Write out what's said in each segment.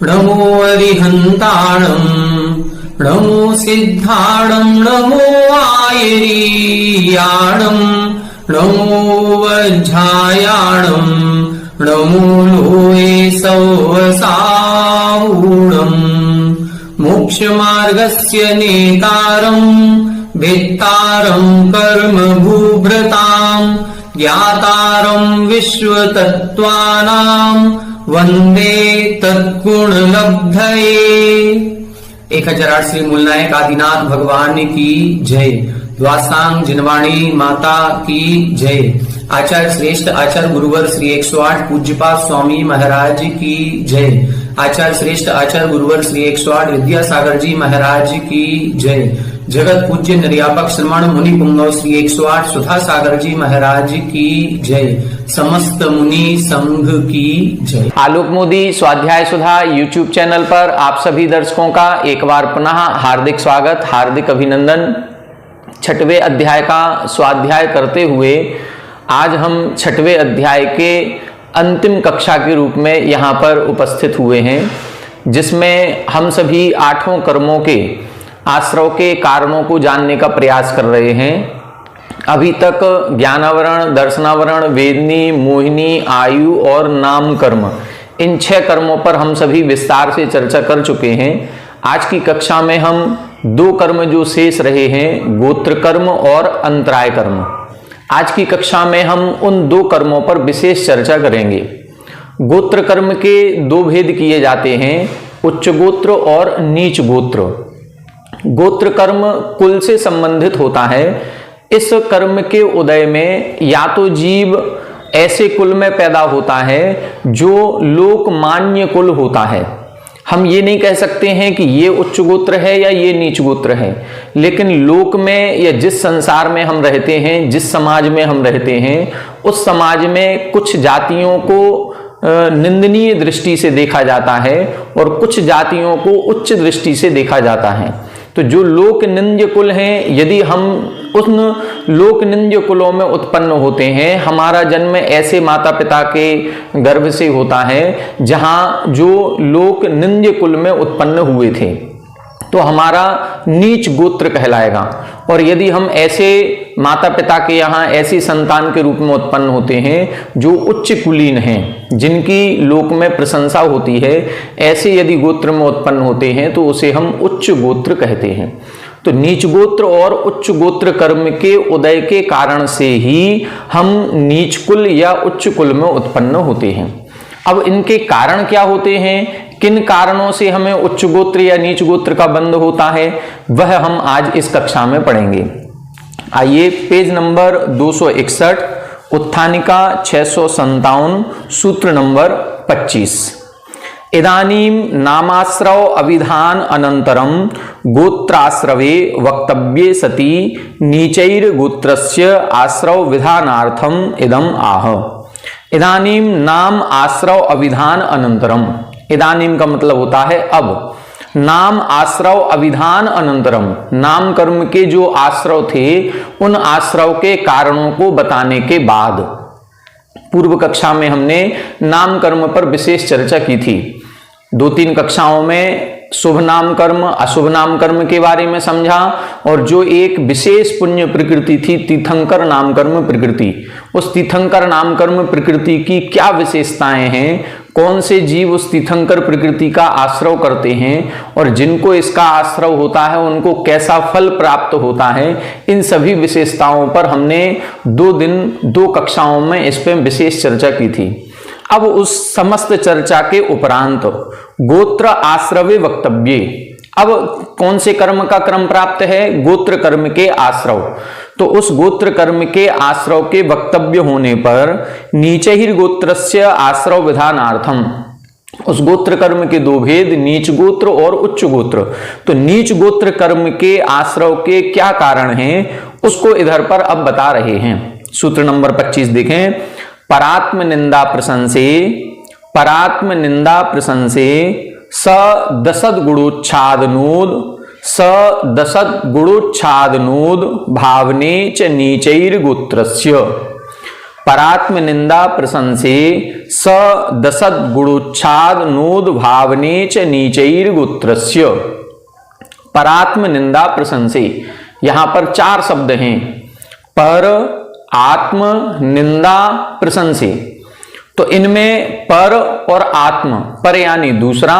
नमो अरिहन्ताणं नमो सिद्धाणं नमो आयरीयाणं नमो वज्रायाणं नमो लोये सौवसावूणं मोक्षमार्गस्य नेतारं वेत्तारं कर्मभूभृतां ज्ञातारं विश्वतत्त्वानां वंदे तत्गुणलब्धये। 1008 श्री मूलनायक आदिनाथ भगवान की जय। द्वासांग जिनवाणी माता की जय। आचार्य श्रेष्ठ आचार्य गुरुवर श्री 108 पूज्यपाद स्वामी महाराज की जय। आचार्य श्रेष्ठ आचार्य गुरुवर श्री 108 विद्यासागर जी महाराज की जय। जगत पूज्य निर्यापक श्रमण मुनि पुंगव श्री 108 सुधा सागर जी महाराज की जय। समस्त मुनि संघ की जय। आलोक मोदी स्वाध्याय सुधा यूट्यूब चैनल पर आप सभी दर्शकों का एक बार पुनः हार्दिक स्वागत, हार्दिक अभिनंदन। 6वें अध्याय का स्वाध्याय करते हुए आज हम 6वें अध्याय के अंतिम कक्षा के रूप में यहाँ पर उपस्थित हुए हैं, जिसमें हम सभी 8 कर्मों के आश्रव के कारणों को जानने का प्रयास कर रहे हैं। अभी तक ज्ञानावरण, दर्शनावरण, वेदनी, मोहिनी, आयु और नाम कर्म, इन 6 कर्मों पर हम सभी विस्तार से चर्चा कर चुके हैं। आज की कक्षा में हम 2 कर्म जो शेष रहे हैं, गोत्र कर्म और अंतराय कर्म, आज की कक्षा में हम उन 2 कर्मों पर विशेष चर्चा करेंगे। गोत्र कर्म के 2 भेद किए जाते हैं, उच्च गोत्र और नीच गोत्र। गोत्र कर्म कुल से संबंधित होता है। इस कर्म के उदय में या तो जीव ऐसे कुल में पैदा होता है जो लोकमान्य कुल होता है। हम ये नहीं कह सकते हैं कि ये उच्च गोत्र है या ये नीच गोत्र है, लेकिन लोक में या जिस संसार में हम रहते हैं, जिस समाज में हम रहते हैं, उस समाज में कुछ जातियों को निंदनीय दृष्टि से देखा जाता है और कुछ जातियों को उच्च दृष्टि से देखा जाता है। तो जो लोक निंद्य कुल हैं, यदि हम उन लोक निंद्य कुलों में उत्पन्न होते हैं, हमारा जन्म ऐसे माता पिता के गर्भ से होता है जहां जो लोक निंद्य कुल में उत्पन्न हुए थे, तो हमारा नीच गोत्र कहलाएगा। और यदि हम ऐसे माता पिता के यहाँ ऐसी संतान के रूप में उत्पन्न होते हैं जो उच्च कुलीन हैं, जिनकी लोक में प्रशंसा होती है, ऐसे यदि गोत्र में उत्पन्न होते हैं तो उसे हम उच्च गोत्र कहते हैं। तो नीच गोत्र और उच्च गोत्र कर्म के उदय के कारण से ही हम नीच कुल या उच्च कुल में उत्पन्न होते हैं। अब इनके कारण क्या होते हैं, किन कारणों से हमें उच्च गोत्र या नीच गोत्र का बंध होता है, वह हम आज इस कक्षा में पढ़ेंगे। आइए पेज नंबर 261, उत्थानिका 657, सूत्र नंबर 25। इदानीं नामाश्रव अविधान अनंतरम गोत्राश्रवे वक्तव्ये सति नीचैर गोत्रस्य आश्रव विधानार्थम इदम आह। इदानीं नाम आश्रव अविधान अनंतरम, इदानीं का मतलब होता है अब, नाम आश्रव अविधान अनंतरम, नाम कर्म के जो आश्रव थे उन आश्रव के कारणों को बताने के बाद। पूर्व कक्षा में हमने नाम कर्म पर विशेष चर्चा की थी। 2-3 कक्षाओं में शुभ नाम कर्म, अशुभ नाम कर्म के बारे में समझा, और जो एक विशेष पुण्य प्रकृति थी तीर्थंकर नाम कर्म प्रकृति, उस तीर्थंकर नाम कर्म प्रकृति की क्या विशेषताएं हैं, कौन से जीव उस तीर्थंकर प्रकृति का आश्रव करते हैं और जिनको इसका आश्रव होता है उनको कैसा फल प्राप्त होता है, इन सभी विशेषताओं पर हमने 2 दिन 2 कक्षाओं में इस पर विशेष चर्चा की थी। अब उस समस्त चर्चा के उपरांत गोत्र आश्रवे वक्तव्ये, अब कौन से कर्म का क्रम प्राप्त है, गोत्र कर्म के आश्रव। तो उस गोत्र कर्म के आश्रव के वक्तव्य होने पर नीचैर गोत्रस्य आश्रव विधानार्थम, उस गोत्र कर्म के 2 भेद, नीच गोत्र और उच्च गोत्र। तो नीच गोत्र कर्म के आश्रव के क्या कारण हैं उसको इधर पर अब बता रहे हैं। सूत्र नंबर 25 देखें। परात्म निंदा प्रशंसे, परात्म निंदा प्रशंसे स दशद गुणोच्छादनोद, स दशद गुणोच्छादनोद भावने च नीचैर गोत्रस्य। परात्म निंदा प्रशंसे स दसद गुणोच्छाद नोद भावने च नीचैर गोत्रस्य। परात्म निंदा प्रशंसे, यहां पर 4 शब्द हैं, पर, आत्म, निंदा, प्रशंसे। तो इनमें पर और आत्म, पर यानी दूसरा,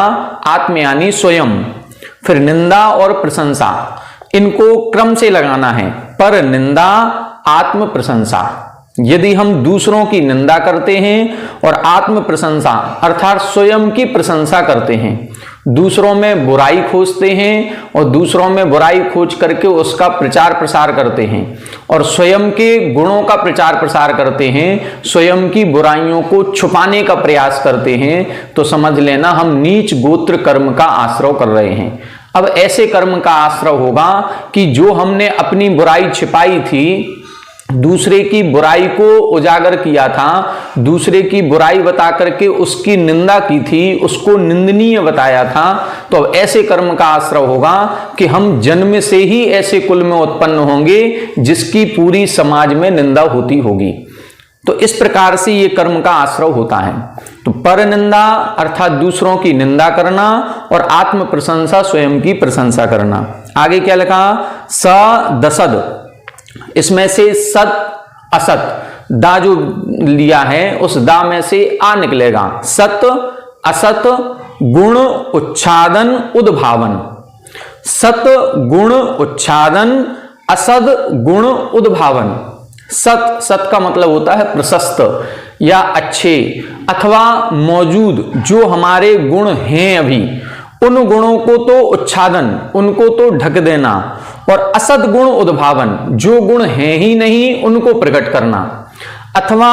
आत्म यानी स्वयं, फिर निंदा और प्रशंसा, इनको क्रम से लगाना है। पर निंदा, आत्म प्रशंसा। यदि हम दूसरों की निंदा करते हैं और आत्म प्रशंसा अर्थात स्वयं की प्रशंसा करते हैं, दूसरों में बुराई खोजते हैं और दूसरों में बुराई खोज करके उसका प्रचार प्रसार करते हैं और स्वयं के गुणों का प्रचार प्रसार करते हैं, स्वयं की बुराइयों को छुपाने का प्रयास करते हैं, तो समझ लेना हम नीच गोत्र कर्म का आश्रय कर रहे हैं। अब ऐसे कर्म का आश्रय होगा कि जो हमने अपनी बुराई छिपाई थी, दूसरे की बुराई को उजागर किया था, दूसरे की बुराई बता करके उसकी निंदा की थी, उसको निंदनीय बताया था, तो अब ऐसे कर्म का आश्रय होगा कि हम जन्म से ही ऐसे कुल में उत्पन्न होंगे जिसकी पूरी समाज में निंदा होती होगी। तो इस प्रकार से ये कर्म का आश्रय होता है। तो पर निंदा अर्थात दूसरों की निंदा करना और आत्म प्रशंसा स्वयं की प्रशंसा करना। आगे क्या लिखा, स दसद, इसमें से सत असत, दा जो लिया है उस दा में से आ निकलेगा, सत असत गुण उच्छादन उद्भावन। सत गुण उच्छादन, असद गुण उद्भावन। सत, सत का मतलब होता है प्रशस्त या अच्छे अथवा मौजूद, जो हमारे गुण हैं अभी उन गुणों को तो उच्छादन, उनको तो ढक देना, और असद गुण उद्भावन, जो गुण हैं ही नहीं उनको प्रकट करना, अथवा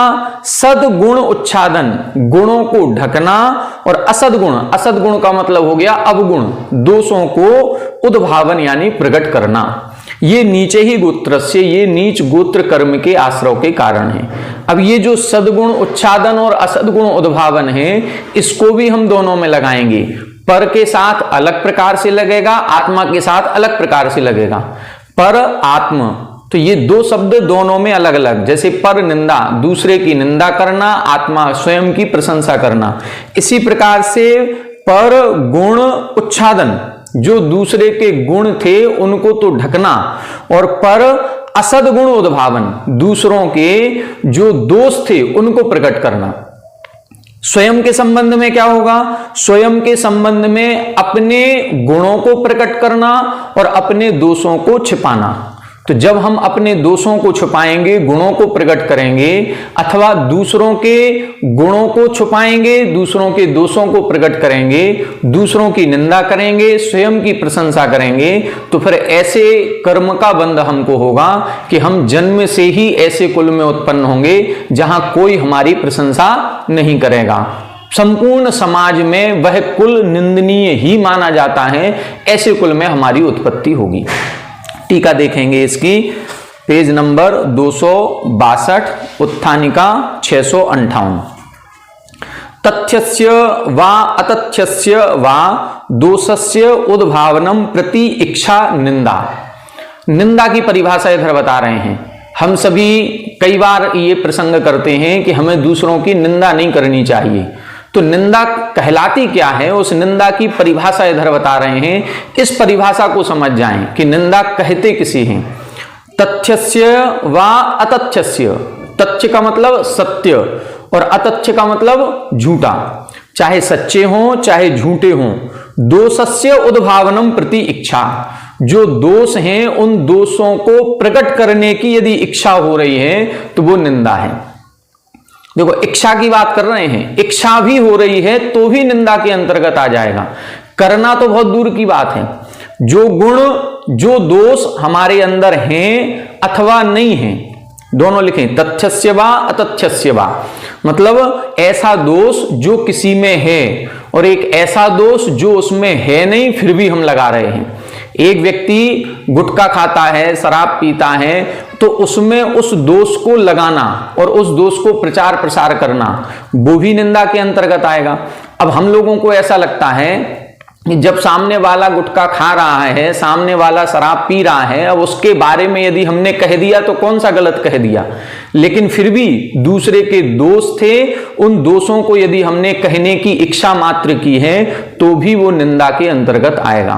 सद गुण उच्छादन, गुणों को ढकना, और असद गुण, असद गुण का मतलब हो गया अवगुण, दोषों को उद्भावन यानी प्रकट करना। ये नीचे ही गोत्र से, ये नीच गोत्र कर्म के आश्रय के कारण है। अब ये जो सदगुण उच्छादन और असदगुण उद्भावन है, इसको भी हम दोनों में लगाएंगे। पर के साथ अलग प्रकार से लगेगा, आत्मा के साथ अलग प्रकार से लगेगा। पर आत्म, तो ये 2 शब्द दोनों में अलग अलग, जैसे पर निंदा, दूसरे की निंदा करना, आत्मा स्वयं की प्रशंसा करना। इसी प्रकार से पर गुण उच्छादन, जो दूसरे के गुण थे उनको तो ढकना, और पर असद गुण उद्भावन, दूसरों के जो दोष थे उनको प्रकट करना। स्वयं के संबंध में क्या होगा, स्वयं के संबंध में अपने गुणों को प्रकट करना और अपने दोषों को छिपाना। तो जब हम अपने दोषों को छुपाएंगे, गुणों को प्रकट करेंगे, अथवा दूसरों के गुणों को छुपाएंगे, दूसरों के दोषों को प्रकट करेंगे, दूसरों की निंदा करेंगे, स्वयं की प्रशंसा करेंगे, तो फिर ऐसे कर्म का बंध हमको होगा कि हम जन्म से ही ऐसे कुल में उत्पन्न होंगे जहां कोई हमारी प्रशंसा नहीं करेगा। संपूर्ण समाज में वह कुल निंदनीय ही माना जाता है, ऐसे कुल में हमारी उत्पत्ति होगी। टीका देखेंगे इसकी, पेज नंबर 262, उत्थानिका 658। तथ्यस्य वा अतथ्यस्य वा दोषस्य उद्भावनम प्रति इच्छा निंदा। निंदा की परिभाषा इधर बता रहे हैं। हम सभी कई बार ये प्रसंग करते हैं कि हमें दूसरों की निंदा नहीं करनी चाहिए, तो निंदा कहलाती क्या है, उस निंदा की परिभाषा इधर बता रहे हैं। इस परिभाषा को समझ जाएं कि निंदा कहते किसी हैं। तथ्यस्य वा अतथ्यस्य, तथ्य का मतलब सत्य और अतथ्य का मतलब झूठा, चाहे सच्चे हों चाहे झूठे हों। दोषस्य उद्भावनम प्रति इच्छा, जो दोष हैं उन दोषों को प्रकट करने की यदि इच्छा हो रही है तो वो निंदा है। देखो, इच्छा की बात कर रहे हैं, इच्छा भी हो रही है तो भी निंदा के अंतर्गत आ जाएगा। करना तो बहुत दूर की बात है। जो गुण, जो दोष हमारे अंदर हैं अथवा नहीं हैं, दोनों लिखें, तथ्यस्य वा अतथ्यस्य वा, मतलब ऐसा दोष जो किसी में है और एक ऐसा दोष जो उसमें है नहीं फिर भी हम लगा रहे हैं। एक व्यक्ति गुटखा खाता है, शराब पीता है, तो उसमें उस दोष को लगाना और उस दोष को प्रचार प्रसार करना वो भी निंदा के अंतर्गत आएगा। अब हम लोगों को ऐसा लगता है जब सामने वाला गुटखा खा रहा है, सामने वाला शराब पी रहा है, अब उसके बारे में यदि हमने कह दिया तो कौन सा गलत कह दिया, लेकिन फिर भी दूसरे के दोष थे, उन दोषों को यदि हमने कहने की इच्छा मात्र की है तो भी वो निंदा के अंतर्गत आएगा।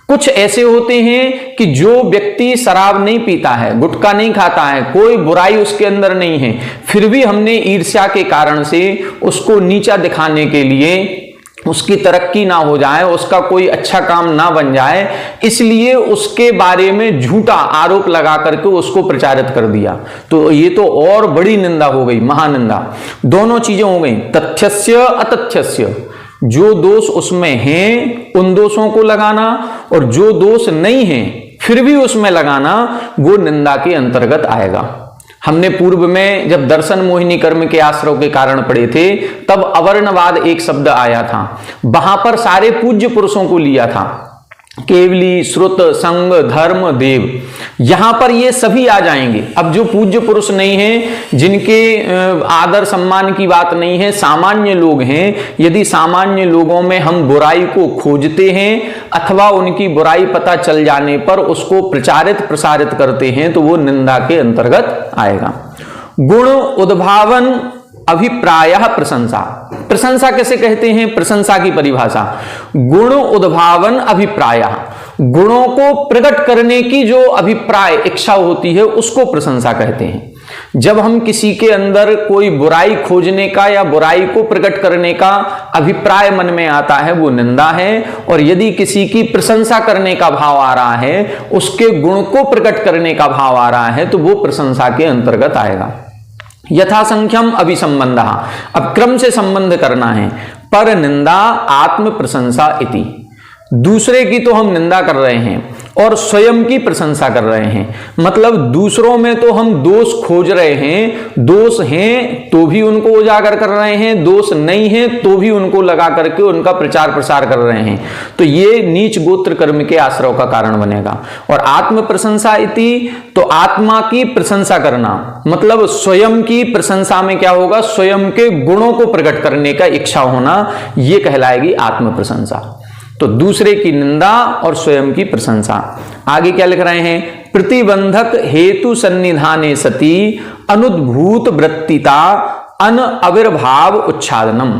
कुछ ऐसे होते हैं कि जो व्यक्ति शराब नहीं पीता है, गुटखा नहीं खाता है, कोई बुराई उसके अंदर नहीं है, फिर भी हमने ईर्ष्या के कारण से उसको नीचा दिखाने के लिए, उसकी तरक्की ना हो जाए, उसका कोई अच्छा काम ना बन जाए, इसलिए उसके बारे में झूठा आरोप लगा करके उसको प्रचारित कर दिया, तो ये तो और बड़ी निंदा हो गई, महानिंदा। दोनों चीजें हो गई, तथ्यस्य अतथ्यस्य, जो दोष उसमें हैं उन दोषों को लगाना, और जो दोष नहीं है फिर भी उसमें लगाना, वो निंदा के अंतर्गत आएगा। हमने पूर्व में जब दर्शन मोहिनी कर्म के आश्रव के कारण पढ़े थे, तब अवर्णवाद एक शब्द आया था, वहां पर सारे पूज्य पुरुषों को लिया था, केवली, श्रुत, संग, धर्म, देव, यहां पर ये सभी आ जाएंगे। अब जो पूज्य पुरुष नहीं है, जिनके आदर सम्मान की बात नहीं है, सामान्य लोग हैं, यदि सामान्य लोगों में हम बुराई को खोजते हैं अथवा उनकी बुराई पता चल जाने पर उसको प्रचारित प्रसारित करते हैं, तो वो निंदा के अंतर्गत आएगा। गुण उद्भावन अभिप्रायः प्रशंसा, प्रशंसा कैसे कहते हैं, प्रशंसा की परिभाषा, गुण उद्भावन अभिप्रायः, गुणों को प्रकट करने की जो अभिप्राय इच्छा होती है उसको प्रशंसा कहते हैं। जब हम किसी के अंदर कोई बुराई खोजने का या बुराई को प्रकट करने का अभिप्राय मन में आता है, वो निंदा है, और यदि किसी की प्रशंसा करने का भाव आ रहा है, उसके गुण को प्रकट करने का भाव आ रहा है, तो वो प्रशंसा के अंतर्गत आएगा। यथासंख्यम अभिसंबंध, अब क्रम से संबंध करना है, पर निंदा आत्म प्रशंसा इति, दूसरे की तो हम निंदा कर रहे हैं और स्वयं की प्रशंसा कर रहे हैं, मतलब दूसरों में तो हम दोष खोज रहे हैं, दोष हैं तो भी उनको उजागर कर रहे हैं, दोष नहीं है तो भी उनको लगा करके उनका प्रचार प्रसार कर रहे हैं, तो ये नीच गोत्र कर्म के आश्रव का कारण बनेगा। और आत्म प्रशंसा इति, तो आत्मा की प्रशंसा करना, मतलब स्वयं की प्रशंसा में क्या होगा, स्वयं के गुणों को प्रकट करने का इच्छा होना, ये कहलाएगी आत्म प्रशंसा। तो दूसरे की निंदा और स्वयं की प्रशंसा। आगे क्या लिख रहे हैं, प्रतिबंधक हेतु सन्निधाने सति अनुद्भूत वृत्तिता अन आविर्भाव उच्छादनम,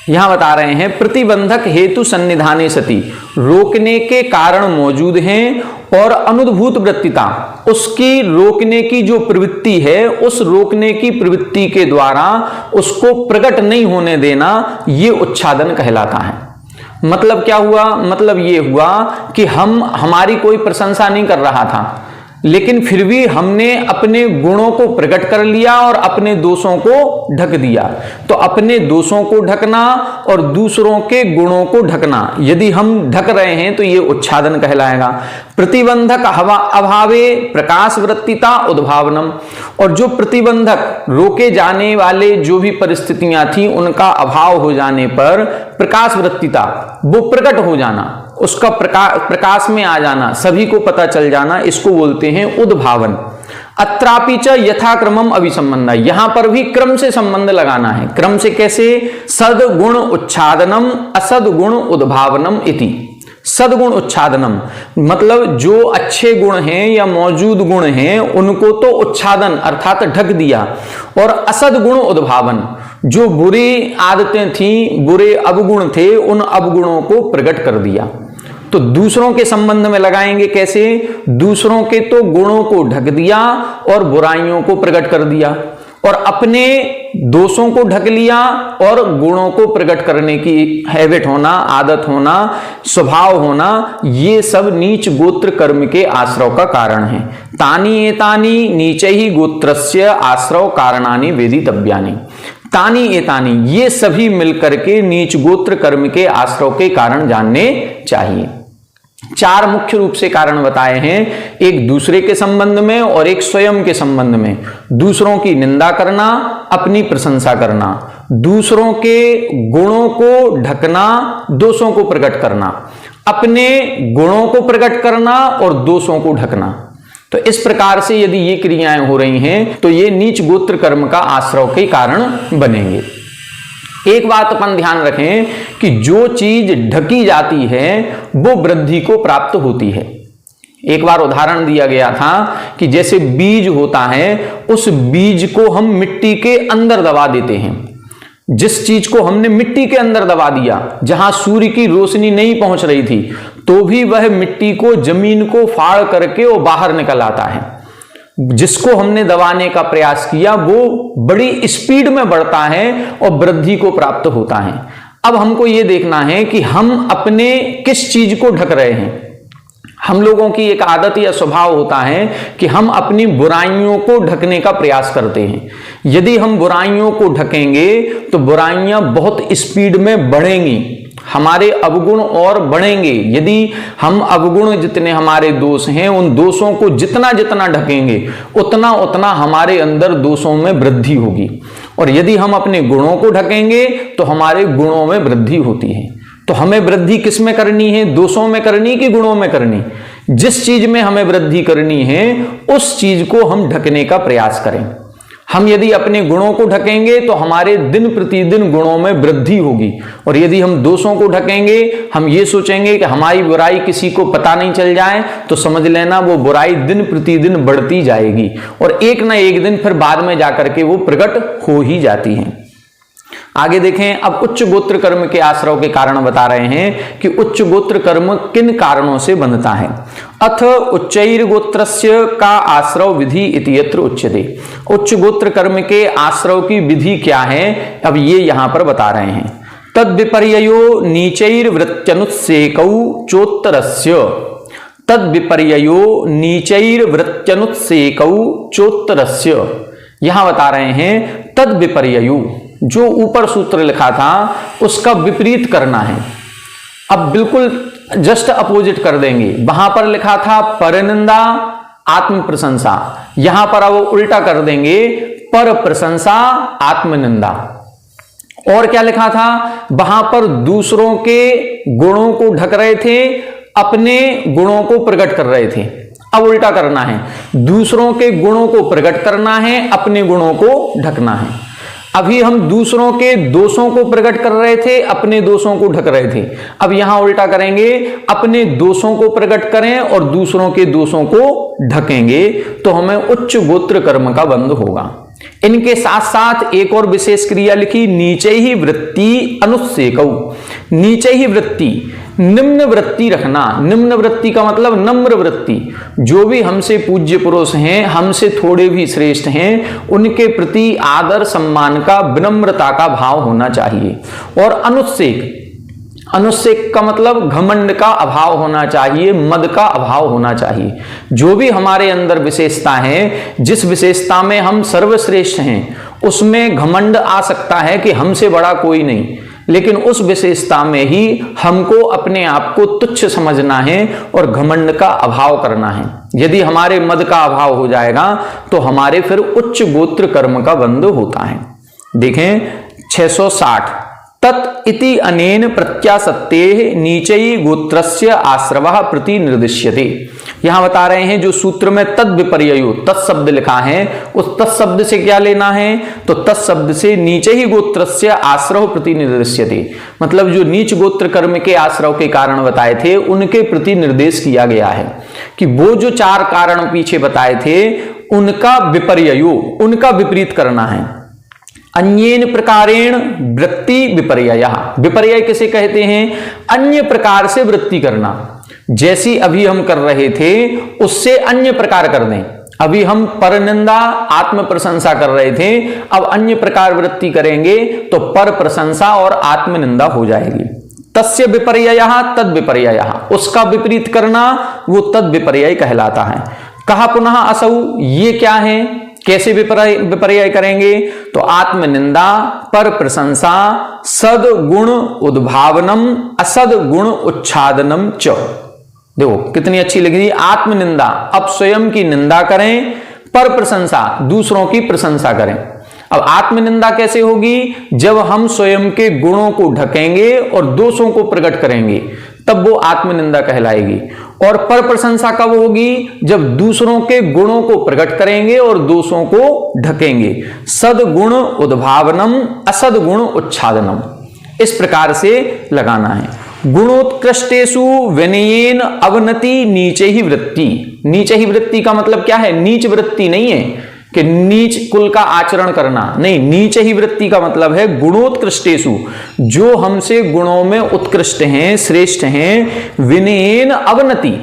यहां बता रहे हैं प्रतिबंधक हेतु सन्निधाने सति, रोकने के कारण मौजूद हैं, और अनुद्भूत वृत्तिता, उसकी रोकने की जो प्रवृत्ति है, उस रोकने की प्रवृत्ति के द्वारा उसको प्रकट नहीं होने देना, ये उच्छादन कहलाता है। मतलब क्या हुआ, मतलब ये हुआ कि हमारी कोई प्रशंसा नहीं कर रहा था, लेकिन फिर भी हमने अपने गुणों को प्रकट कर लिया और अपने दोषों को ढक दिया। तो अपने दोषों को ढकना और दूसरों के गुणों को ढकना, यदि हम ढक रहे हैं तो ये उच्छादन कहलाएगा। प्रतिबंधक अभावे प्रकाश वृत्तिता उद्भावनम, और जो प्रतिबंधक रोके जाने वाले जो भी परिस्थितियां थी उनका अभाव हो जाने पर प्रकाश वृत्तिता, वो प्रकट हो जाना, उसका प्रकाश में आ जाना, सभी को पता चल जाना, इसको बोलते हैं उद्भावन। अत्रापि च यथाक्रमम अभिसंबंध, यहां पर भी क्रम से संबंध लगाना है। क्रम से कैसे, सद्गुण उच्छादनम असद्गुण उद्भावनम इति, सद्गुण उच्छादनम, मतलब जो अच्छे गुण हैं या मौजूद गुण हैं उनको तो उच्छादन अर्थात ढक दिया, और असद्गुण उद्भावन, जो बुरी आदतें थी, बुरे अवगुण थे, उन अवगुणों को प्रकट कर दिया। तो दूसरों के संबंध में लगाएंगे कैसे, दूसरों के तो गुणों को ढक दिया और बुराइयों को प्रकट कर दिया, और अपने दोषों को ढक लिया और गुणों को प्रकट करने की हैबिट होना, आदत होना, स्वभाव होना, ये सब नीच गोत्र कर्म के आश्रव का कारण है। तानी एतानी नीचे ही गोत्रस्य आश्रव कारणानि वेदितव्यानि, तानी एतानी, ये सभी मिलकर के नीच गोत्र कर्म के आश्रव के कारण जानने चाहिए। चार मुख्य रूप से कारण बताए हैं, एक दूसरे के संबंध में और एक स्वयं के संबंध में। दूसरों की निंदा करना, अपनी प्रशंसा करना, दूसरों के गुणों को ढकना, दोषों को प्रकट करना, अपने गुणों को प्रकट करना और दोषों को ढकना। तो इस प्रकार से यदि ये क्रियाएं हो रही हैं तो ये नीच गोत्र कर्म का आश्रव के कारण बनेंगे। एक बात अपन ध्यान रखें कि जो चीज ढकी जाती है वो वृद्धि को प्राप्त होती है। एक बार उदाहरण दिया गया था कि जैसे बीज होता है, उस बीज को हम मिट्टी के अंदर दबा देते हैं। जिस चीज को हमने मिट्टी के अंदर दबा दिया, जहां सूर्य की रोशनी नहीं पहुंच रही थी, तो भी वह मिट्टी को, जमीन को फाड़ करके वो बाहर निकल आता है। जिसको हमने दबाने का प्रयास किया वो बड़ी स्पीड में बढ़ता है और वृद्धि को प्राप्त होता है। अब हमको ये देखना है कि हम अपने किस चीज को ढक रहे हैं। हम लोगों की एक आदत या स्वभाव होता है कि हम अपनी बुराइयों को ढकने का प्रयास करते हैं। यदि हम बुराइयों को ढकेंगे तो बुराइयां बहुत स्पीड में बढ़ेंगी, हमारे अवगुण और बढ़ेंगे। यदि हम अवगुण, जितने हमारे दोष हैं, उन दोषों को जितना जितना ढकेंगे उतना उतना हमारे अंदर दोषों में वृद्धि होगी। और यदि हम अपने गुणों को ढकेंगे तो हमारे गुणों में वृद्धि होती है। तो हमें वृद्धि किस में करनी है? दोषों में करनी कि गुणों में करनी? जिस चीज में हमें वृद्धि करनी है उस चीज को हम ढकने का प्रयास करें। हम यदि अपने गुणों को ढकेंगे तो हमारे दिन प्रतिदिन गुणों में वृद्धि होगी। और यदि हम दोषों को ढकेंगे, हम ये सोचेंगे कि हमारी बुराई किसी को पता नहीं चल जाए, तो समझ लेना वो बुराई दिन प्रतिदिन बढ़ती जाएगी और एक ना एक दिन फिर बाद में जाकर के वो प्रकट हो ही जाती है। आगे देखें, अब उच्च गोत्र कर्म के आश्रव के कारण बता रहे हैं कि उच्च गोत्र कर्म किन कारणों से बनता है। अथ उच्चैर गोत्रस्य का आश्रव विधि इति यत्र उच्यते। उच्च गोत्र कर्म के आश्रव की विधि क्या है, अब ये यहां पर बता रहे हैं। तद विपर्ययो नीचैर वृत्यनुत्सेकौ चोत्तरस्य। तद विपर्ययो नीचैर वृत्यनुत्सेकौ चोत्तरस्य। यहां बता रहे हैं तद विपर्ययो, जो ऊपर सूत्र लिखा था उसका विपरीत करना है। अब बिल्कुल जस्ट अपोजिट कर देंगे। वहां पर लिखा था परनिंदा आत्म प्रशंसा, यहां पर अब उल्टा कर देंगे, पर प्रशंसा आत्मनिंदा। और क्या लिखा था? वहां पर दूसरों के गुणों को ढक रहे थे, अपने गुणों को प्रकट कर रहे थे। अब उल्टा करना है, दूसरों के गुणों को प्रकट करना है, अपने गुणों को ढकना है। अभी हम दूसरों के दोषों को प्रकट कर रहे थे, अपने दोषों को ढक रहे थे। अब यहां उल्टा करेंगे, अपने दोषों को प्रकट करें और दूसरों के दोषों को ढकेंगे, तो हमें उच्च गोत्र कर्म का बंध होगा। इनके साथ साथ एक और विशेष क्रिया लिखी, नीचे ही वृत्ति अनुसेकौ। नीचे ही वृत्ति, निम्न वृत्ति रखना। निम्न वृत्ति का मतलब नम्र वृत्ति। जो भी हमसे पूज्य पुरुष हैं, हमसे थोड़े भी श्रेष्ठ हैं, उनके प्रति आदर सम्मान का, विनम्रता का भाव होना चाहिए। और अनुसेक, अनुसेक का मतलब घमंड का अभाव होना चाहिए, मद का अभाव होना चाहिए। जो भी हमारे अंदर विशेषता है, जिस विशेषता में हम सर्वश्रेष्ठ हैं, उसमें घमंड आ सकता है कि हमसे बड़ा कोई नहीं, लेकिन उस विशेषता में ही हमको अपने आप को तुच्छ समझना है और घमंड का अभाव करना है। यदि हमारे मद का अभाव हो जाएगा तो हमारे फिर उच्च गोत्र कर्म का बंध होता है। देखें 660, तत् इति अनेन प्रत्यासत्तेः नीचै गोत्रस्य आश्रवः प्रति निर्दिश्यते। यहां बता रहे हैं जो सूत्र में तद विपर्ययो तत्शब्द लिखा है, उस तत्शब्द से क्या लेना है, तो तत्शब्द से नीचे ही गोत्रस्य आश्रव प्रति निर्दिश्यते, मतलब जो नीच गोत्र कर्म के आश्रव के कारण बताए थे उनके प्रति निर्देश किया गया है कि वो जो 4 कारण पीछे बताए थे उनका विपर्ययो, उनका विपरीत करना है। अन्येन प्रकारेण वृत्ति विपर्यय। विपर्यय किसे कहते हैं? अन्य प्रकार से वृत्ति करना। जैसी अभी हम कर रहे थे उससे अन्य प्रकार कर दें। अभी हम परनिंदा आत्म प्रशंसा कर रहे थे, अब अन्य प्रकार वृत्ति करेंगे तो पर प्रशंसा और आत्मनिंदा हो जाएगी। तस्य विपर्ययः तद विपर्ययः, उसका विपरीत करना वो तद विपर्यय कहलाता है। कहा पुनः असौ, ये क्या है, कैसे विपर्यय करेंगे, तो आत्मनिंदा, पर प्रशंसा, सद्गुण उद्भावनम, असद्गुण उच्छादनम च। देखो कितनी अच्छी लग रही है। आत्मनिंदा, अब स्वयं की निंदा करें, पर प्रशंसा, दूसरों की प्रशंसा करें। अब आत्मनिंदा कैसे होगी? जब हम स्वयं के गुणों को ढकेंगे और दोषों को प्रकट करेंगे, तब वो आत्मनिंदा कहलाएगी। और पर प्रशंसा कब होगी? जब दूसरों के गुणों को प्रकट करेंगे और दोषों को ढकेंगे। सद्गुण उद्भावनम असद्गुण उच्छादनम, इस प्रकार से लगाना है। गुणोत्कृष्टेषु विनयेन अवनति नीचे ही वृत्ति। नीचे ही वृत्ति का मतलब क्या है? नीच वृत्ति नहीं है कि नीच कुल का आचरण करना, नहीं। नीचे ही वृत्ति का मतलब है गुणोत्कृष्टेषु, जो हमसे गुणों में उत्कृष्ट हैं, श्रेष्ठ हैं। विनयेन अवनति,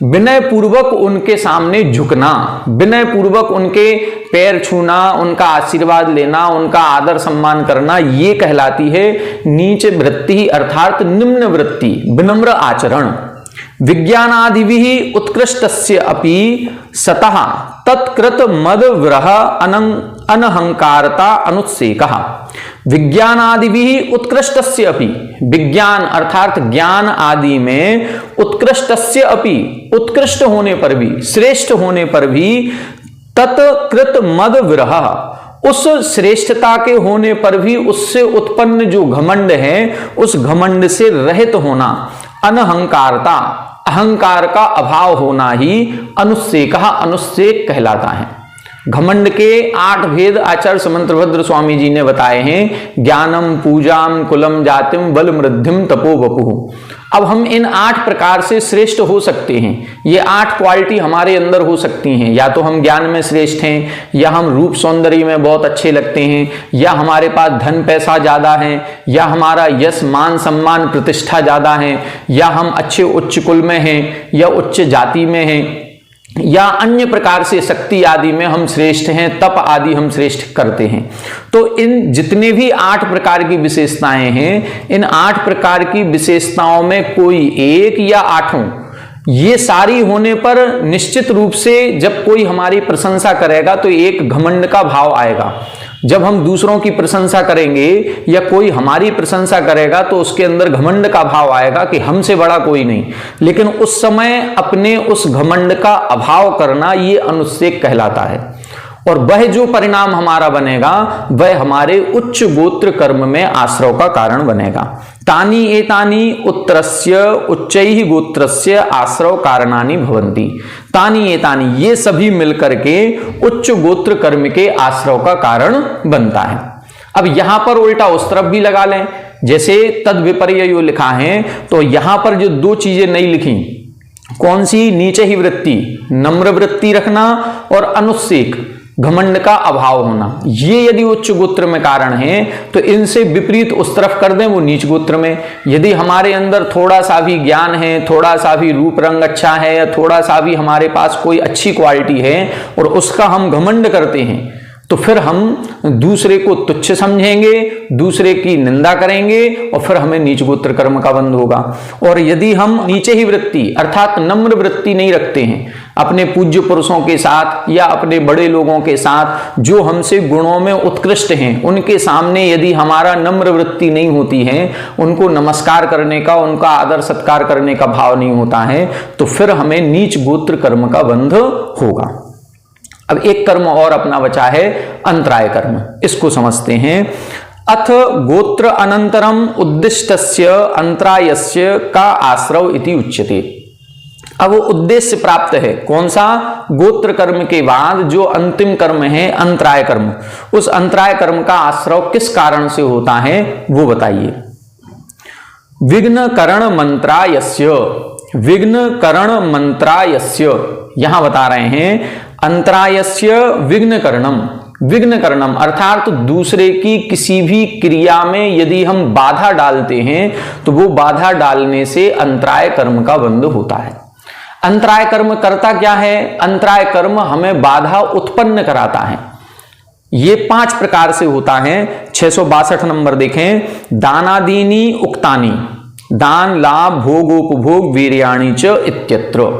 विनय पूर्वक उनके सामने झुकना, विनय पूर्वक उनके पैर छूना, उनका आशीर्वाद लेना, उनका आदर सम्मान करना, ये कहलाती है नीच वृत्ति अर्थात निम्न वृत्ति, विनम्र आचरण। विज्ञानादिभिः उत्कृष्टस्य अपि सतः तत्कृत मद विरह अनहंकारता अनुत्सेकः। विज्ञानादिभिः उत्कृष्टस्य अपि, विज्ञान अर्थात ज्ञान आदि में उत्कृष्टस्य अपि, उत्कृष्ट होने पर भी, श्रेष्ठ होने पर भी, तत्कृत मद विरह, उस श्रेष्ठता के होने पर भी उससे उत्पन्न जो घमंड है, उस घमंड से रहित होना, अनहंकारता, अहंकार का अभाव होना ही अनुस्सेकः, अनुस्सेक कहलाता है। घमंड के 8 भेद आचार्य समंतभद्र स्वामी जी ने बताए हैं। ज्ञानम, पूजाम, कुलम, जातिम, बल, मृद्धिम, तपो, वपुः। अब हम इन 8 प्रकार से श्रेष्ठ हो सकते हैं। ये 8 क्वालिटी हमारे अंदर हो सकती हैं। या तो हम ज्ञान में श्रेष्ठ हैं, या हम रूप सौंदर्य में बहुत अच्छे लगते हैं, या हमारे पास धन पैसा ज्यादा है, या हमारा यश मान सम्मान प्रतिष्ठा ज्यादा है, या हम अच्छे उच्च कुल में हैं, या उच्च जाति में हैं, या अन्य प्रकार से शक्ति आदि में हम श्रेष्ठ हैं, तप आदि हम श्रेष्ठ करते हैं। तो इन जितने भी 8 प्रकार की विशेषताएं हैं, इन 8 प्रकार की विशेषताओं में कोई एक या 8, ये सारी होने पर निश्चित रूप से जब कोई हमारी प्रशंसा करेगा तो एक घमंड का भाव आएगा। जब हम दूसरों की प्रशंसा करेंगे या कोई हमारी प्रशंसा करेगा तो उसके अंदर घमंड का भाव आएगा कि हमसे बड़ा कोई नहीं। लेकिन उस समय अपने उस घमंड का अभाव करना, ये अनुस्सेक कहलाता है। और वह जो परिणाम हमारा बनेगा वह हमारे उच्च गोत्र कर्म में आश्रव का कारण बनेगा। तानी एतानी उत्तरस्य उच्चैः गोत्रस्य आश्रव कारणानि भवन्ति। तानी एतानी, ये सभी मिलकर के उच्च गोत्र कर्म के आश्रव का कारण बनता है। अब यहां पर उल्टा उस तरफ भी लगा लें, जैसे तद विपर्ययो लिखा है, तो यहां पर जो 2 चीजें नहीं लिखी, कौन सी? नीचे ही वृत्ति, नम्र वृत्ति रखना, और अनुस्सेक, घमंड का अभाव होना। ये यदि उच्च गोत्र में कारण है तो इनसे विपरीत उस तरफ कर दें, वो नीच गोत्र में। यदि हमारे अंदर थोड़ा सा भी ज्ञान है, थोड़ा सा भी रूप रंग अच्छा है, या थोड़ा सा भी हमारे पास कोई अच्छी क्वालिटी है और उसका हम घमंड करते हैं, तो फिर हम दूसरे को तुच्छ समझेंगे, दूसरे की निंदा करेंगे, और फिर हमें नीच गोत्र कर्म का बंध होगा। और यदि हम नीचे ही वृत्ति अर्थात नम्र वृत्ति नहीं रखते हैं अपने पूज्य पुरुषों के साथ या अपने बड़े लोगों के साथ, जो हमसे गुणों में उत्कृष्ट हैं, उनके सामने यदि हमारा नम्र वृत्ति नहीं होती है, उनको नमस्कार करने का, उनका आदर सत्कार करने का भाव नहीं होता है, तो फिर हमें नीच गोत्र कर्म का बंध होगा। अब एक कर्म और अपना बचा है, अंतराय कर्म। इसको समझते हैं। अथ गोत्र अनंतरम उद्दिष्टस्य अंतरायस्य का आश्रव इति उच्यते। अब उद्देश्य प्राप्त है, कौन सा? गोत्र कर्म के बाद जो अंतिम कर्म है अंतराय कर्म, उस अंतराय कर्म का आश्रव किस कारण से होता है वो बताइए। विघ्न करण मंत्रायस्य, विघ्न करण मंत्रायस्य, यहां बता रहे हैं अंतरायस्य विघ्न करणम। विघ्न करणम अर्थात दूसरे की किसी भी क्रिया में यदि हम बाधा डालते हैं तो वो बाधा डालने से अंतराय कर्म का बंध होता है। अंतराय कर्म करता क्या है? अंतराय कर्म हमें बाधा उत्पन्न कराता है। ये 5 प्रकार से होता है। 662 नंबर देखें। दानादीनी उक्तानी, दान, लाभ, भोगोपभोग, वीर्याणि च इत्यत्र।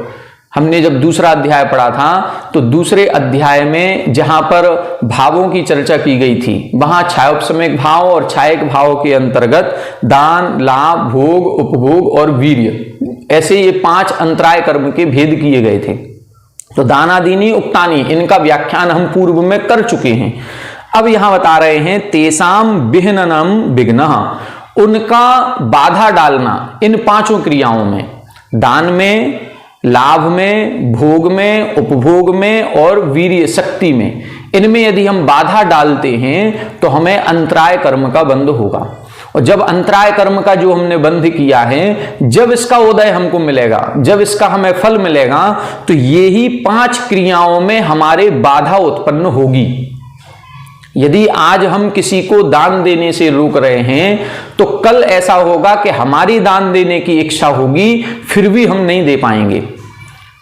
हमने जब दूसरा अध्याय पढ़ा था तो दूसरे अध्याय में जहां पर भावों की चर्चा की गई थी, वहां छायोपशमिक भाव और छायक भाव के अंतर्गत दान, लाभ, भोग, उपभोग और वीर्य, ऐसे ये 5 अंतराय कर्म के भेद किए गए थे। तो दानादीनी उक्तानी, इनका व्याख्यान हम पूर्व में कर चुके हैं। अब यहां बता रहे हैं तेसाम विहननम विघ्नः, उनका बाधा डालना इन पांचों क्रियाओं में, दान में, लाभ में, भोग में, उपभोग में और वीर्य शक्ति में, इनमें यदि हम बाधा डालते हैं तो हमें अंतराय कर्म का बंध होगा। और जब अंतराय कर्म का जो हमने बंध किया है, जब इसका उदय हमको मिलेगा, जब इसका हमें फल मिलेगा, तो यही 5 क्रियाओं में हमारे बाधा उत्पन्न होगी। यदि आज हम किसी को दान देने से रोक रहे हैं तो कल ऐसा होगा कि हमारी दान देने की इच्छा होगी, फिर भी हम नहीं दे पाएंगे।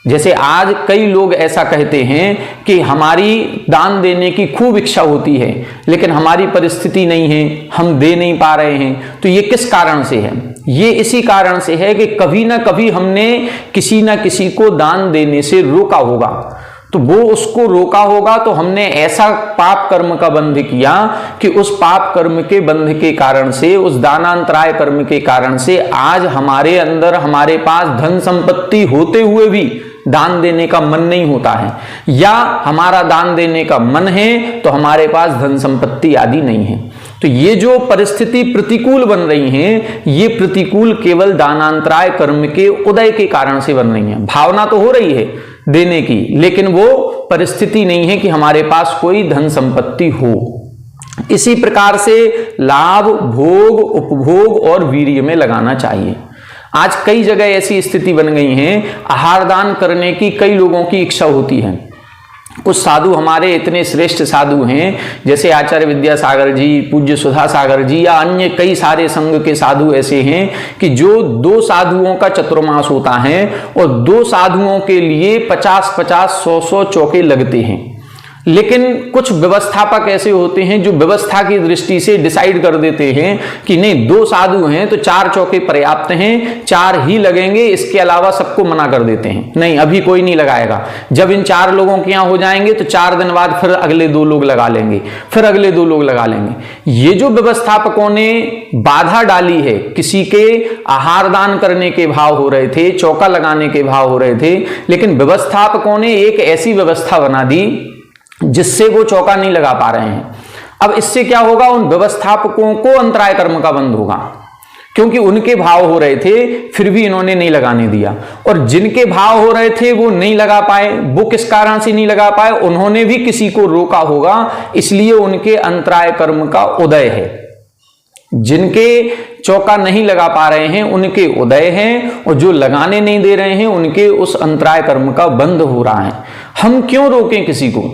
जैसे आज कई लोग ऐसा कहते हैं कि हमारी दान देने की खूब इच्छा होती है, लेकिन हमारी परिस्थिति नहीं है, हम दे नहीं पा रहे हैं। तो ये किस कारण से है? ये इसी कारण से है कि कभी ना कभी हमने किसी ना किसी को दान देने से रोका होगा। तो वो उसको रोका होगा तो हमने ऐसा पाप कर्म का बंध किया कि उस पाप कर्म के बंध के कारण से, उस दानांतराय कर्म के कारण से आज हमारे अंदर, हमारे पास धन संपत्ति होते हुए भी दान देने का मन नहीं होता है, या हमारा दान देने का मन है तो हमारे पास धन संपत्ति आदि नहीं है। तो ये जो परिस्थिति प्रतिकूल बन रही है, ये प्रतिकूल केवल दानांतराय कर्म के उदय के कारण से बन रही है। भावना तो हो रही है देने की, लेकिन वो परिस्थिति नहीं है कि हमारे पास कोई धन संपत्ति हो। इसी प्रकार से लाभ, भोग, उपभोग और वीर्य में लगाना चाहिए। आज कई जगह ऐसी स्थिति बन गई है, आहार दान करने की कई लोगों की इच्छा होती है। कुछ साधु हमारे इतने श्रेष्ठ साधु हैं, जैसे आचार्य विद्यासागर जी, पूज्य सुधा सागर जी, या अन्य कई सारे संघ के साधु ऐसे हैं कि जो 2 साधुओं का चतुर्मास होता है और 2 साधुओं के लिए 50-50, 100-100 चौके लगते हैं। लेकिन कुछ व्यवस्थापक ऐसे होते हैं जो व्यवस्था की दृष्टि से डिसाइड कर देते हैं कि नहीं, 2 साधु हैं तो 4 चौके पर्याप्त हैं, 4 ही लगेंगे, इसके अलावा सबको मना कर देते हैं, नहीं अभी कोई नहीं लगाएगा। जब इन 4 लोगों के यहाँ हो जाएंगे तो 4 दिन बाद फिर अगले 2 लोग लगा लेंगे, फिर अगले 2 लोग लगा लेंगे। ये जो व्यवस्थापकों ने बाधा डाली है, किसी के आहार दान करने के भाव हो रहे थे, चौका लगाने के भाव हो रहे थे, लेकिन व्यवस्थापकों ने एक ऐसी व्यवस्था बना दी जिससे वो चौका नहीं लगा पा रहे हैं। अब इससे क्या होगा? उन व्यवस्थापकों को अंतराय कर्म का बंध होगा, क्योंकि उनके भाव हो रहे थे फिर भी इन्होंने नहीं लगाने दिया। और जिनके भाव हो रहे थे वो नहीं लगा पाए। वो किस कारण से नहीं लगा पाए? उन्होंने भी किसी को रोका होगा, इसलिए उनके अंतराय कर्म का उदय है। जिनके चौका नहीं लगा पा रहे हैं उनके उदय हैं, और जो लगाने नहीं दे रहे हैं उनके उस अंतराय कर्म का बंध हो रहा है। हम क्यों रोकें किसी को?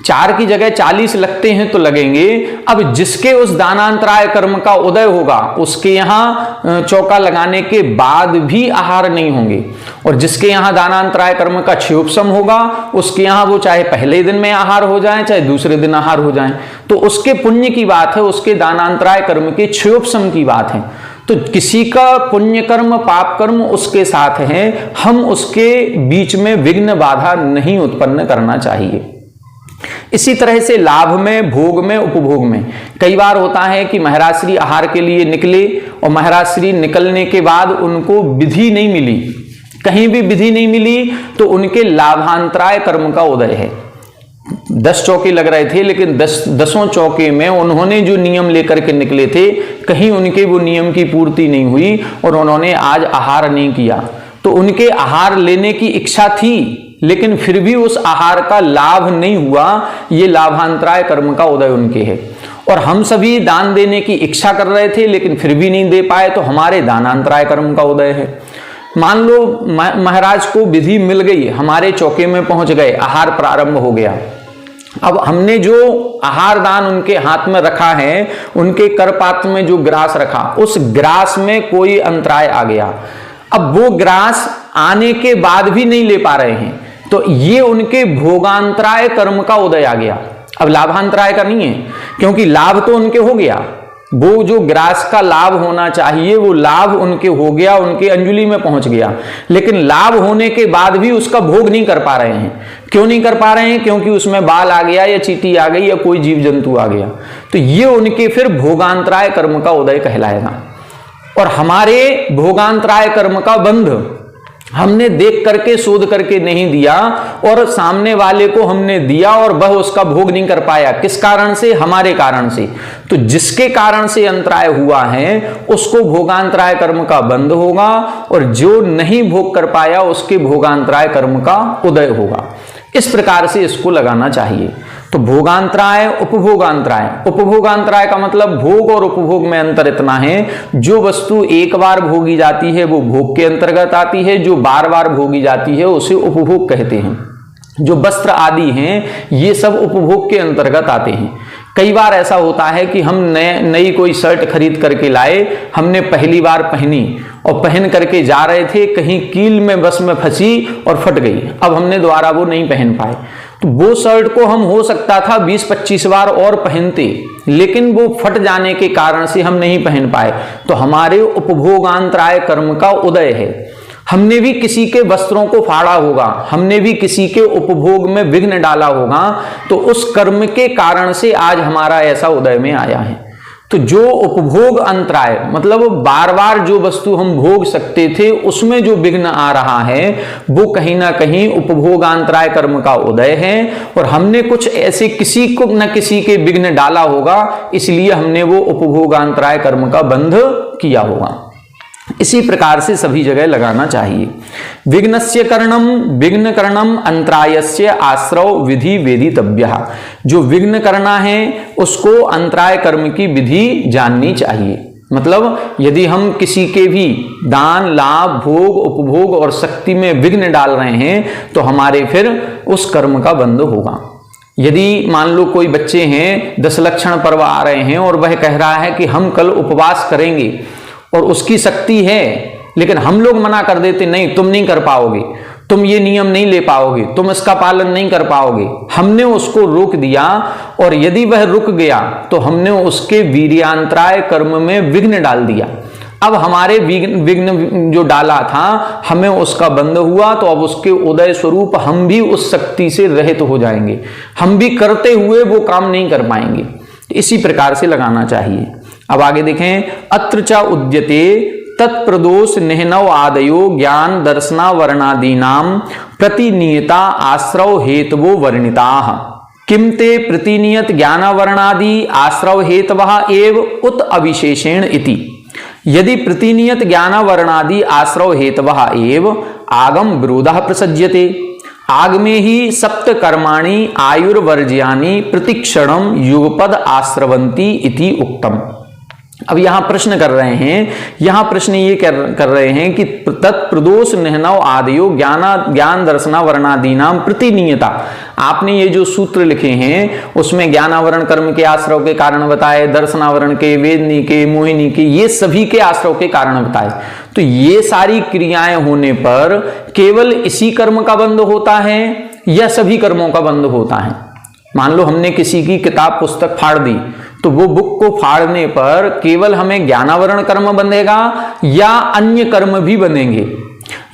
4 की जगह 40 लगते हैं तो लगेंगे। अब जिसके उस दानांतराय कर्म का उदय होगा उसके यहां चौका लगाने के बाद भी आहार नहीं होंगे, और जिसके यहां दानांतराय कर्म का क्षयोपशम होगा उसके यहां वो चाहे पहले दिन में आहार हो जाए चाहे दूसरे दिन आहार हो जाए, तो उसके पुण्य की बात है, उसके दानांतराय कर्म के क्षयोपशम की बात है। तो किसी का पुण्य कर्म पाप कर्म उसके साथ है, हम उसके बीच में विघ्न बाधा नहीं उत्पन्न करना चाहिए। इसी तरह से लाभ में, भोग में, उपभोग में कई बार होता है कि महाराज श्री आहार के लिए निकले और महाराज श्री निकलने के बाद उनको विधि नहीं मिली, कहीं भी विधि नहीं मिली, तो उनके लाभांतराय कर्म का उदय है। 10 चौके लग रहे थे, लेकिन 10 चौके में उन्होंने जो नियम लेकर के निकले थे, कहीं उनके वो नियम की पूर्ति नहीं हुई और उन्होंने आज आहार नहीं किया। तो उनके आहार लेने की इच्छा थी, लेकिन फिर भी उस आहार का लाभ नहीं हुआ। ये लाभांतराय कर्म का उदय उनके है। और हम सभी दान देने की इच्छा कर रहे थे लेकिन फिर भी नहीं दे पाए, तो हमारे दानांतराय कर्म का उदय है। मान लो महाराज को विधि मिल गई, हमारे चौके में पहुंच गए, आहार प्रारंभ हो गया। अब हमने जो आहार दान उनके हाथ में रखा है, उनके करपात्र में जो ग्रास रखा, उस ग्रास में कोई अंतराय आ गया। अब वो ग्रास आने के बाद भी नहीं ले पा रहे हैं, तो ये उनके भोगांतराय कर्म का उदय आ गया। अब लाभांतराय का नहीं है, क्योंकि लाभ तो उनके हो गया, वो जो ग्रास का लाभ होना चाहिए वो लाभ उनके हो गया, उनके अंजुलि में पहुंच गया, लेकिन लाभ होने के बाद भी उसका भोग नहीं कर पा रहे हैं। क्यों नहीं कर पा रहे हैं? क्योंकि उसमें बाल आ गया या चींटी आ गई या कोई जीव जंतु आ गया। तो ये उनके फिर भोगांतराय कर्म का उदय कहलाएगा। और हमारे भोगांतराय कर्म का बंध हमने देख करके शोध करके नहीं दिया और सामने वाले को हमने दिया और वह उसका भोग नहीं कर पाया। किस कारण से? हमारे कारण से। तो जिसके कारण से अंतराय हुआ है उसको भोगांतराय कर्म का बंध होगा और जो नहीं भोग कर पाया उसके भोगांतराय कर्म का उदय होगा। इस प्रकार से इसको लगाना चाहिए। तो भोगांतराय, उपभोगांतराय। उपभोगांतराय का मतलब भोग और उपभोग में अंतर इतना है, जो वस्तु एक बार भोगी जाती है वो भोग के अंतर्गत आती है, जो बार बार भोगी जाती है उसे उपभोग कहते हैं। जो वस्त्र आदि हैं ये सब उपभोग के अंतर्गत आते हैं। कई बार ऐसा होता है कि हम नई कोई शर्ट खरीद करके लाए, हमने पहली बार पहनी और पहन करके जा रहे थे, कहीं कील में बस में फंसी और फट गई। अब हमने दोबारा वो नहीं पहन पाए। तो वो शर्ट को हम हो सकता था 20-25 बार और पहनते, लेकिन वो फट जाने के कारण से हम नहीं पहन पाए। तो हमारे उपभोगांतराय कर्म का उदय है। हमने भी किसी के वस्त्रों को फाड़ा होगा, हमने भी किसी के उपभोग में विघ्न डाला होगा, तो उस कर्म के कारण से आज हमारा ऐसा उदय में आया है। तो जो उपभोग अंतराय मतलब बार बार जो वस्तु हम भोग सकते थे उसमें जो विघ्न आ रहा है वो कहीं ना कहीं उपभोगांतराय कर्म का उदय है और हमने कुछ ऐसे किसी को न किसी के विघ्न डाला होगा, इसलिए हमने वो उपभोगांतराय कर्म का बंध किया होगा। इसी प्रकार से सभी जगह लगाना चाहिए। विघ्नस्य करणम विघ्न करणम अंतरायस्य आश्रव विधि वेदितव्यः। जो विघ्न करना है उसको अंतराय कर्म की विधि जाननी चाहिए। मतलब यदि हम किसी के भी दान, लाभ, भोग, उपभोग और शक्ति में विघ्न डाल रहे हैं तो हमारे फिर उस कर्म का बंध होगा। यदि मान लो कोई बच्चे हैं, 10 लक्षण पर्व आ रहे हैं और वह कह रहा है कि हम कल उपवास करेंगे और उसकी शक्ति है, लेकिन हम लोग मना कर देते, नहीं तुम नहीं कर पाओगे, तुम ये नियम नहीं ले पाओगे, तुम इसका पालन नहीं कर पाओगे। हमने उसको रोक दिया और यदि वह रुक गया तो हमने उसके वीर्यांतराय कर्म में विघ्न डाल दिया। अब हमारे विघ्न जो डाला था हमें उसका बंध हुआ, तो अब उसके उदय स्वरूप हम भी उस शक्ति से रहित हो जाएंगे, हम भी करते हुए वो काम नहीं कर पाएंगे। इसी प्रकार से लगाना चाहिए। अब आगे देखें, अत्र च उद्यते तत्प्रदोष निहनव आदयो ज्ञान दर्शना वर्णादीनाम प्रतिनियता आश्रव हेतवो वर्णिताः। किम ते प्रतिनियत ज्ञान वर्णादि आश्रव हेतवः एव उत अविशेषेण इति। यदि प्रतिनियत ज्ञान वर्णादि आश्रव हेतवः एव आगम विरोधः प्रसज्यते। आगमे ही सप्त कर्माणि आयुर्वर्ज्यानि प्रतिक्षणम युगपद आश्रवंती इति उक्तम। अब यहां प्रश्न कर रहे हैं, यहां प्रश्न ये कर रहे हैं कि तत्प्रदोष निहनव आदयो ज्ञान दर्शना वर्णादीनाम प्रतिनियता। आपने ये जो सूत्र लिखे हैं उसमें ज्ञानावरण कर्म के आश्रव के कारण बताए, दर्शनावरण के, वेदनी के, मोहिनी के, ये सभी के आश्रव के कारण बताए। तो ये सारी क्रियाएं होने पर केवल इसी कर्म का बंध होता है या सभी कर्मों का बंध होता है? मान लो हमने किसी की किताब पुस्तक फाड़ दी, तो वो बुक को फाड़ने पर केवल हमें ज्ञानावरण कर्म बंधेगा या अन्य कर्म भी बंधेंगे?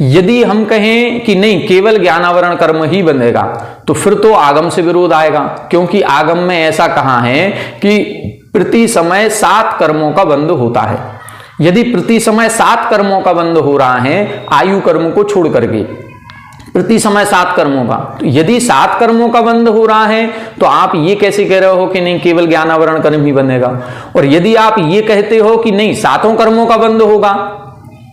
यदि हम कहें कि नहीं केवल ज्ञानावरण कर्म ही बंधेगा तो फिर तो आगम से विरोध आएगा, क्योंकि आगम में ऐसा कहा है कि प्रति समय 7 कर्मों का बंध होता है। यदि प्रति समय 7 कर्मों का बंध हो रहा है आयु कर्म को छोड़ करके, प्रति समय 7 कर्मों का, तो यदि 7 कर्मों का बंध हो रहा है तो आप ये कैसे कह रहे हो कि नहीं केवल ज्ञानावरण कर्म ही बंधेगा? और यदि आप ये कहते हो कि नहीं 7 कर्मों का बंध होगा,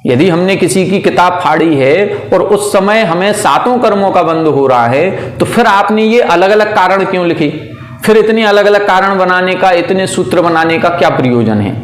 यदि हमने किसी की किताब फाड़ी है और उस समय हमें 7 कर्मों का बंध हो रहा है, तो फिर आपने ये अलग अलग कारण क्यों लिखे? फिर इतने अलग अलग कारण बनाने का, इतने सूत्र बनाने का क्या प्रयोजन है?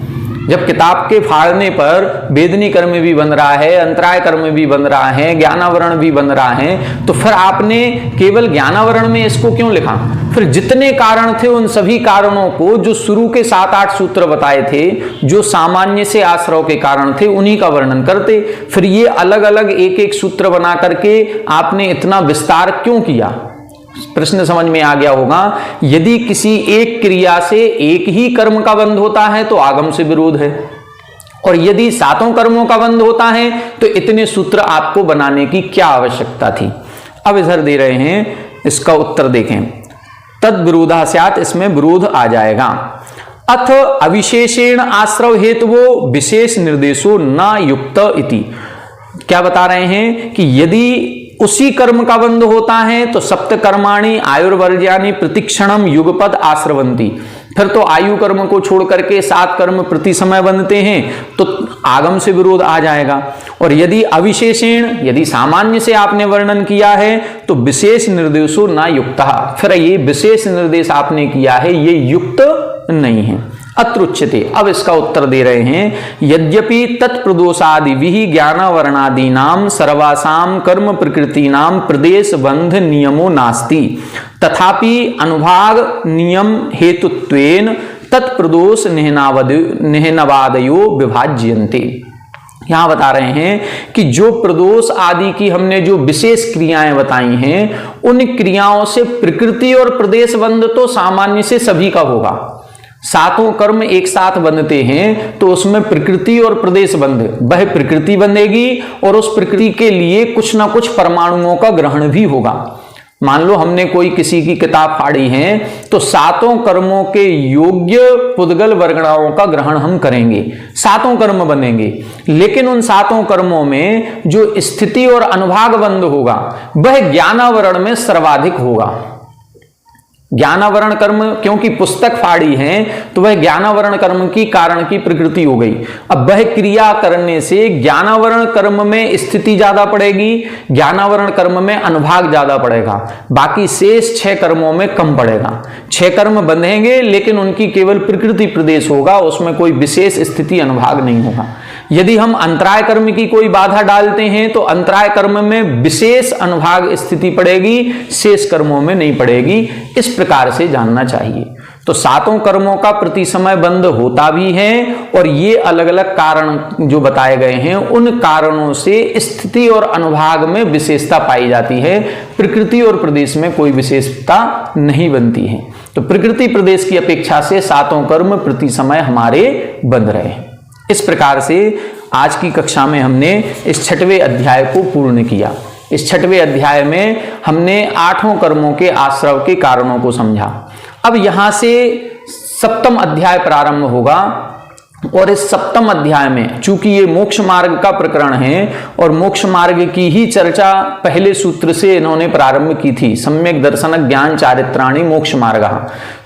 जब किताब के फाड़ने पर वेदनी कर्म भी बन रहा है, अंतराय कर्म भी बन रहा है, ज्ञानावरण भी बन रहा है, तो फिर आपने केवल ज्ञानावरण में इसको क्यों लिखा? फिर जितने कारण थे उन सभी कारणों को, जो शुरू के 7-8 सूत्र बताए थे, जो सामान्य से आश्रव के कारण थे, उन्हीं का वर्णन करते। फिर ये अलग अलग एक एक सूत्र बना करके आपने इतना विस्तार क्यों किया? प्रश्न समझ में आ गया होगा। यदि किसी एक क्रिया से एक ही कर्म का बंध होता है तो आगम से विरोध है, और यदि 7 कर्मों का बंध होता है तो इतने सूत्र आपको बनाने की क्या आवश्यकता थी? अब इधर दे रहे हैं, इसका उत्तर देखें। तद विरोधा स्यात्, इसमें विरोध आ जाएगा। अथ अविशेषेण आश्रव हेतुवो विशेष निर्देशो न युक्त इति। क्या बता रहे हैं कि यदि उसी कर्म का बंध होता है तो सप्त कर्माणि आयुर्वर्ज्यानि प्रतिक्षणम युगपद आश्रवंती, फिर तो आयु कर्म को छोड़ करके 7 कर्म प्रति समय बनते हैं, तो आगम से विरोध आ जाएगा। और यदि अविशेषेण, यदि सामान्य से आपने वर्णन किया है तो विशेष निर्देशो न युक्तः, फिर ये विशेष निर्देश आपने किया है ये युक्त नहीं है। अत्रुच्यते, अब इसका उत्तर दे रहे हैं, यद्यपि तत्प्रदोषादि विहि ज्ञानावरणादीनाम सर्वासाम कर्म प्रकृतीनाम प्रदेश बंध नियमो नास्ति, तथापि अनुभाग नियम हेतुत्वेन तत्प्रदोष निहनवादयो विभाज्यन्ते। यहां बता रहे हैं कि जो प्रदोष आदि की हमने जो विशेष क्रियाएं बताई हैं, उन क्रियाओं से प्रकृति और प्रदेश बंध तो सामान्य से सभी का होगा। 7 कर्म एक साथ बंधते हैं तो उसमें प्रकृति और प्रदेश बंध, वह प्रकृति बंधेगी और उस प्रकृति के लिए कुछ ना कुछ परमाणुओं का ग्रहण भी होगा। मान लो हमने कोई किसी की किताब फाड़ी है तो 7 कर्मों के योग्य पुद्गल वर्गणाओं का ग्रहण हम करेंगे, 7 कर्म बनेंगे, लेकिन उन 7 कर्मों में जो स्थिति और अनुभाग बंध होगा वह ज्ञानावरण में सर्वाधिक होगा। ज्ञानावरण कर्म, क्योंकि पुस्तक फाड़ी है तो वह ज्ञानावरण कर्म की कारण की प्रकृति हो गई। अब वह क्रिया करने से ज्ञानावरण कर्म में स्थिति ज्यादा पड़ेगी, ज्ञानावरण कर्म में अनुभाग ज्यादा पड़ेगा, बाकी शेष 6 कर्मों में कम पड़ेगा। 6 कर्म बंधेंगे लेकिन उनकी केवल प्रकृति प्रदेश होगा, उसमें कोई विशेष स्थिति अनुभाग नहीं होगा। यदि हम अंतराय कर्म की कोई बाधा डालते हैं तो अंतराय कर्म में विशेष अनुभाग स्थिति पड़ेगी, शेष कर्मों में नहीं पड़ेगी। इस प्रकार से जानना चाहिए। तो 7 कर्मों का प्रति समय बंध होता भी है और ये अलग अलग कारण जो बताए गए हैं उन कारणों से स्थिति और अनुभाग में विशेषता पाई जाती है, प्रकृति और प्रदेश में कोई विशेषता नहीं बनती है। तो प्रकृति प्रदेश की अपेक्षा से 7 कर्म प्रति समय हमारे बंध रहे हैं। इस प्रकार से आज की कक्षा में हमने इस 6वें अध्याय को पूर्ण किया। इस 6वें अध्याय में हमने 8 कर्मों के आश्रव के कारणों को समझा। अब यहां से 7वां अध्याय प्रारंभ होगा और इस 7वें अध्याय में चूंकि ये मोक्ष मार्ग का प्रकरण है और मोक्ष मार्ग की ही चर्चा पहले सूत्र से इन्होंने प्रारंभ की थी, सम्यक दर्शन ज्ञान चारित्राणि मोक्ष मार्ग।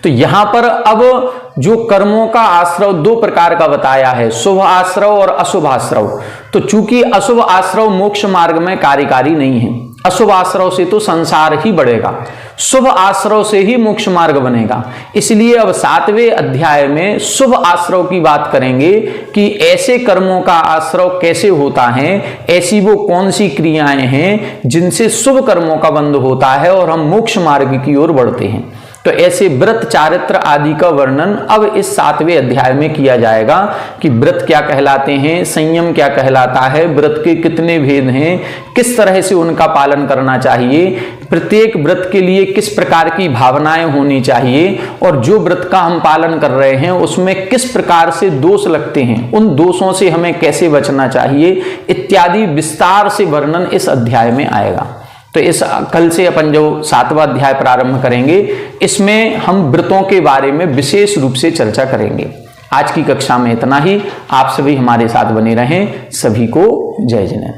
तो यहां पर अब जो कर्मों का आश्रव 2 प्रकार का बताया है, शुभ आश्रव और अशुभ आश्रव। तो चूंकि अशुभ आश्रव मोक्ष मार्ग में कार्यकारी नहीं है, अशुभ आश्रव से तो संसार ही बढ़ेगा, शुभ आश्रव से ही मोक्ष मार्ग बनेगा। इसलिए अब 7वें अध्याय में शुभ आश्रव की बात करेंगे कि ऐसे कर्मों का आश्रव कैसे होता है, ऐसी वो कौन सी क्रियाएं हैं जिनसे शुभ कर्मों का बंध होता है और हम मोक्ष मार्ग की ओर बढ़ते हैं। तो ऐसे व्रत चारित्र आदि का वर्णन अब इस 7वें अध्याय में किया जाएगा कि व्रत क्या कहलाते हैं, संयम क्या कहलाता है, व्रत के कितने भेद हैं, किस तरह से उनका पालन करना चाहिए, प्रत्येक व्रत के लिए किस प्रकार की भावनाएं होनी चाहिए और जो व्रत का हम पालन कर रहे हैं उसमें किस प्रकार से दोष लगते हैं, उन दोषों से हमें कैसे बचना चाहिए इत्यादि विस्तार से वर्णन इस अध्याय में आएगा। तो इस कल से अपन जो 7वां अध्याय प्रारंभ करेंगे इसमें हम व्रतों के बारे में विशेष रूप से चर्चा करेंगे। आज की कक्षा में इतना ही। आप सभी हमारे साथ बने रहें। सभी को जय जिनेंद्र।